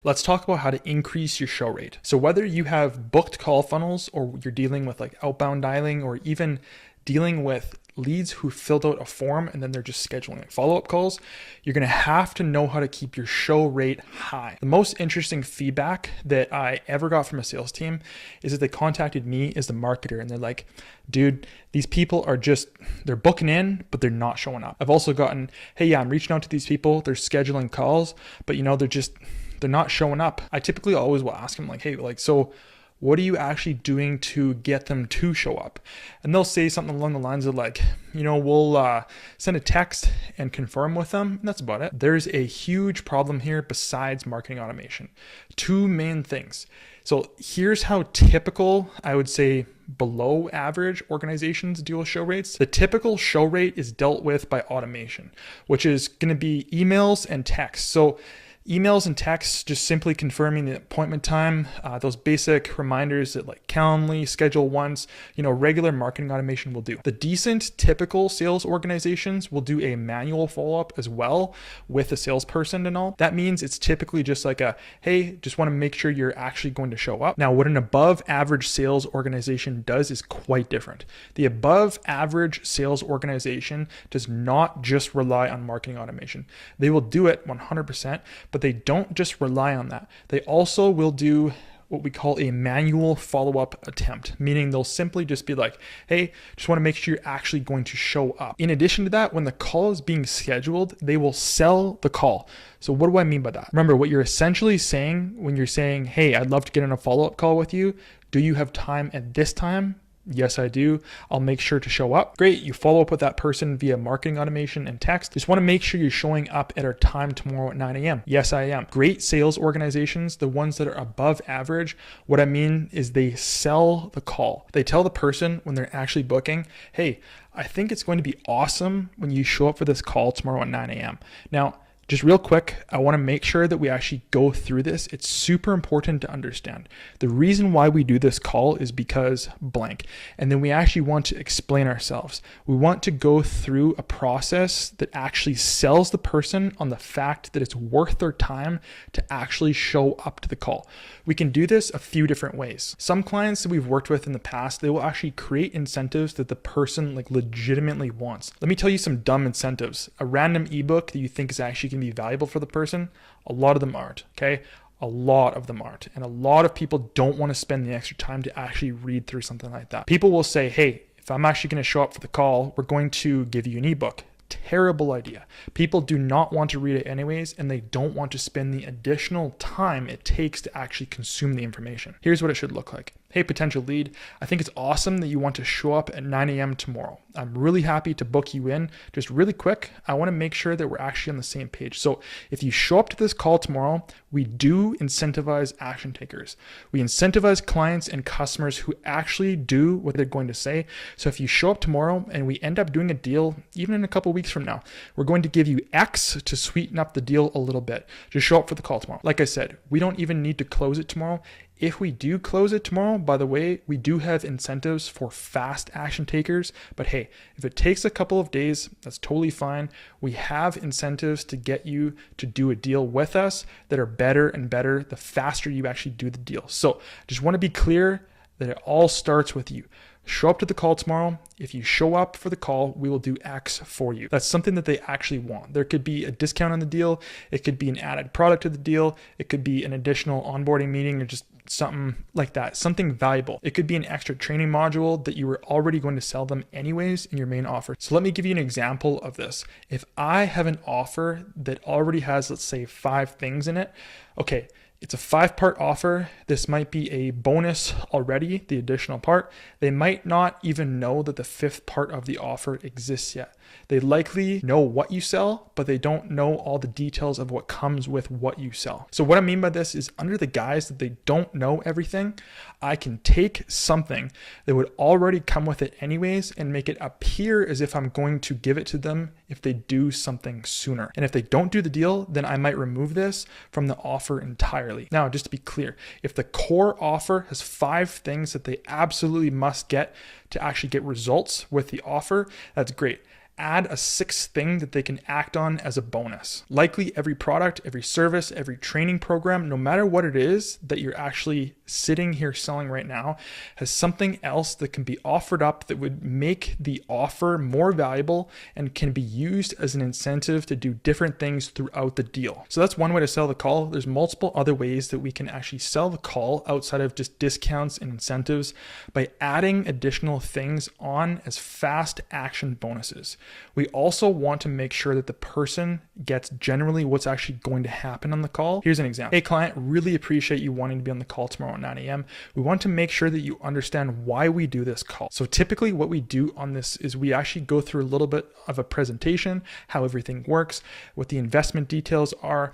Let's talk about how to increase your show rate. So whether you have booked call funnels or you're dealing with like outbound dialing or even dealing with leads who filled out a form and then they're just scheduling like follow-up calls, you're going to have to know how to keep your show rate high. The most interesting feedback that I ever got from a sales team is that they contacted me as the marketer and they're like, dude, these people are just, they're booking in, but they're not showing up. I've also gotten, hey, yeah, I'm reaching out to these people. They're scheduling calls, but they're not showing up. I typically always will ask them like, hey, so what are you actually doing to get them to show up? And they'll say something along the lines of like, we'll send a text and confirm with them. And that's about it. There's a huge problem here besides marketing automation. Two main things. So here's how typical, I would say, below average organizations deal with show rates. The typical show rate is dealt with by automation, which is going to be emails and text. So emails and texts, just simply confirming the appointment time, those basic reminders that like Calendly, schedule once, regular marketing automation will do. The decent, typical sales organizations will do a manual follow-up as well with a salesperson and all. That means it's typically just like hey, just want to make sure you're actually going to show up. Now, what an above average sales organization does is quite different. The above average sales organization does not just rely on marketing automation. They will do it 100%, but they don't just rely on that. They also will do what we call a manual follow-up attempt, meaning they'll simply just be like, hey, just want to make sure you're actually going to show up. In addition to that, when the call is being scheduled, they will sell the call. So what do I mean by that? Remember, what you're essentially saying when you're saying, hey, I'd love to get on a follow-up call with you. Do you have time at this time? Yes, I do. I'll make sure to show up. Great. You follow up with that person via marketing automation and text. Just want to make sure you're showing up at our time tomorrow at 9 a.m. Yes, I am. Great sales organizations, the ones that are above average, what I mean is they sell the call. They tell the person when they're actually booking, hey, I think it's going to be awesome when you show up for this call tomorrow at 9 a.m. Now, just real quick, I want to make sure that we actually go through this. It's super important to understand. The reason why we do this call is because blank. And then we actually want to explain ourselves. We want to go through a process that actually sells the person on the fact that it's worth their time to actually show up to the call. We can do this a few different ways. Some clients that we've worked with in the past, they will actually create incentives that the person legitimately wants. Let me tell you some dumb incentives. A random ebook that you think is actually going to be valuable for the person, a lot of them aren't, okay? A lot of them aren't. And a lot of people don't want to spend the extra time to actually read through something like that. People will say, hey, if I'm actually going to show up for the call, we're going to give you an ebook. Terrible idea. People do not want to read it anyways, and they don't want to spend the additional time it takes to actually consume the information. Here's what it should look like. Hey, potential lead, I think it's awesome that you want to show up at 9 a.m. tomorrow. I'm really happy to book you in. Just really quick, I want to make sure that we're actually on the same page. So if you show up to this call tomorrow, we do incentivize action takers. We incentivize clients and customers who actually do what they're going to say. So if you show up tomorrow and we end up doing a deal, even in a couple of weeks from now, we're going to give you X to sweeten up the deal a little bit. Just show up for the call tomorrow. Like I said, we don't even need to close it tomorrow. If we do close it tomorrow, by the way, we do have incentives for fast action takers. But hey, if it takes a couple of days, that's totally fine. We have incentives to get you to do a deal with us that are better and better the faster you actually do the deal. So just want to be clear that it all starts with you. Show up to the call tomorrow. If you show up for the call, we will do X for you. That's something that they actually want. There could be a discount on the deal. It could be an added product to the deal. It could be an additional onboarding meeting or just something like that, something valuable. It could be an extra training module that you were already going to sell them anyways in your main offer. So let me give you an example of this. If I have an offer that already has, let's say, 5 things in it, okay, it's a 5-part offer. This might be a bonus already, the additional part. They might not even know that the 5th part of the offer exists yet. They likely know what you sell, but they don't know all the details of what comes with what you sell. So what I mean by this is under the guise that they don't know everything, I can take something that would already come with it anyways and make it appear as if I'm going to give it to them if they do something sooner. And if they don't do the deal, then I might remove this from the offer entirely. Now, just to be clear, if the core offer has 5 things that they absolutely must get to actually get results with the offer, that's great. add a sixth thing that they can act on as a bonus. Likely every product, every service, every training program, no matter what it is that you're actually sitting here selling right now, has something else that can be offered up that would make the offer more valuable and can be used as an incentive to do different things throughout the deal. So that's one way to sell the call. There's multiple other ways that we can actually sell the call outside of just discounts and incentives by adding additional things on as fast action bonuses. We also want to make sure that the person gets generally what's actually going to happen on the call. Here's an example. Hey client, really appreciate you wanting to be on the call tomorrow at 9 a.m. We want to make sure that you understand why we do this call. So typically what we do on this is we actually go through a little bit of a presentation, how everything works, what the investment details are.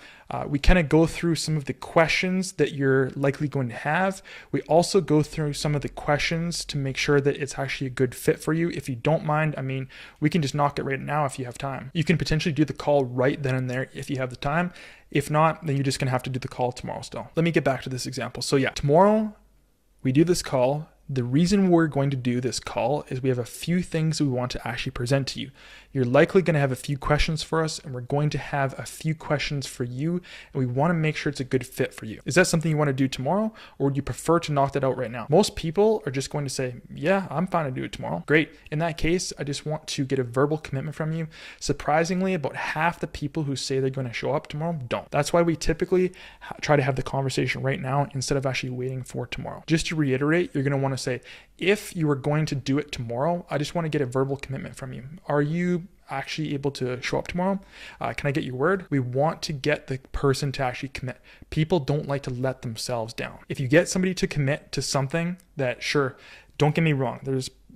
We kind of go through some of the questions that you're likely going to have. We also go through some of the questions to make sure that it's actually a good fit for you. If you don't mind, I mean, we can just knock it right now if you have time. You can potentially do the call right then and there if you have the time. If not, then you're just going to have to do the call tomorrow still. Let me get back to this example. So yeah, tomorrow we do this call. The reason we're going to do this call is we have a few things we want to actually present to you. You're likely going to have a few questions for us, and we're going to have a few questions for you, and we want to make sure it's a good fit for you. Is that something you want to do tomorrow, or would you prefer to knock that out right now? Most people are just going to say, yeah, I'm fine to do it tomorrow. Great. In that case, I just want to get a verbal commitment from you. Surprisingly, about half the people who say they're going to show up tomorrow don't. That's why we typically try to have the conversation right now instead of actually waiting for tomorrow. Just to reiterate, you're going to want to say, if you are going to do it tomorrow, I just want to get a verbal commitment from you. Are you actually able to show up tomorrow? Can I get your word? We want to get the person to actually commit. People don't like to let themselves down. If you get somebody to commit to something that, sure, don't get me wrong,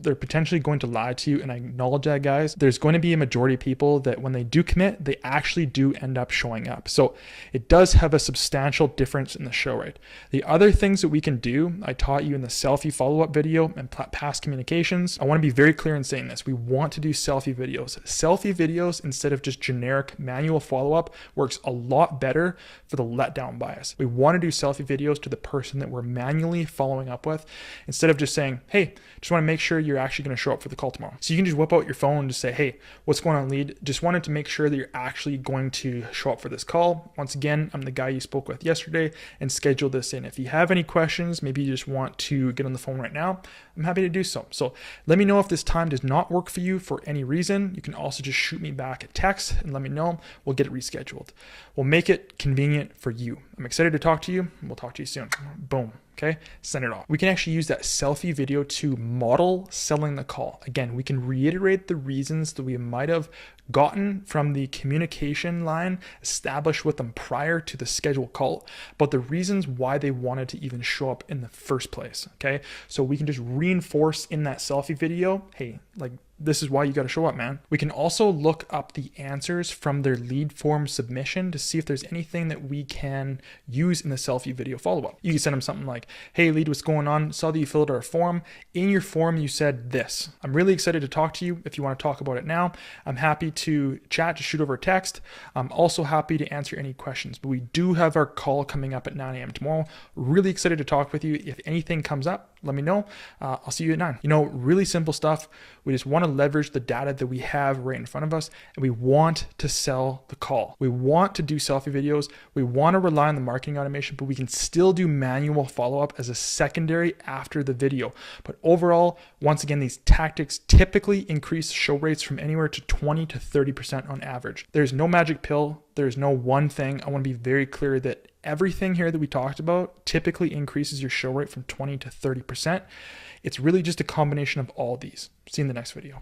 they're potentially going to lie to you, and I acknowledge that, guys. There's going to be a majority of people that when they do commit, they actually do end up showing up. So it does have a substantial difference in the show rate. The other things that we can do, I taught you in the selfie follow-up video and past communications. I want to be very clear in saying this. We want to do selfie videos. Selfie videos instead of just generic manual follow-up works a lot better for the letdown bias. We want to do selfie videos to the person that we're manually following up with instead of just saying, hey, just want to make sure you're actually going to show up for the call tomorrow. So you can just whip out your phone and just say, hey, what's going on, lead? Just wanted to make sure that you're actually going to show up for this call. Once again, I'm the guy you spoke with yesterday, and schedule this in. If you have any questions, maybe you just want to get on the phone right now, I'm happy to do so. So let me know if this time does not work for you for any reason. You can also just shoot me back a text and let me know. We'll get it rescheduled. We'll make it convenient for you. I'm excited to talk to you. We'll talk to you soon. Boom. Okay, send it off. We can actually use that selfie video to model selling the call. Again, we can reiterate the reasons that we might have gotten from the communication line established with them prior to the scheduled call, but the reasons why they wanted to even show up in the first place. Okay, so we can just reinforce in that selfie video, hey, like, this is why you got to show up, man. We can also look up the answers from their lead form submission to see if there's anything that we can use in the selfie video follow-up. You can send them something like, hey lead, what's going on? Saw that you filled out our form. In your form, you said this. I'm really excited to talk to you. If you want to talk about it now, I'm happy to chat, just shoot over a text. I'm also happy to answer any questions, but we do have our call coming up at 9 a.m. tomorrow. Really excited to talk with you. If anything comes up, let me know. I'll see you at 9. You know, really simple stuff. We just want to leverage the data that we have right in front of us, and we want to sell the call. We want to do selfie videos. We want to rely on the marketing automation, but we can still do manual follow-up as a secondary after the video. But overall, once again, these tactics typically increase show rates from anywhere to 20 to 30% on average. There's no magic pill. There's no one thing. I want to be very clear that everything here that we talked about typically increases your show rate from 20 to 30%. It's really just a combination of all these. See you in the next video.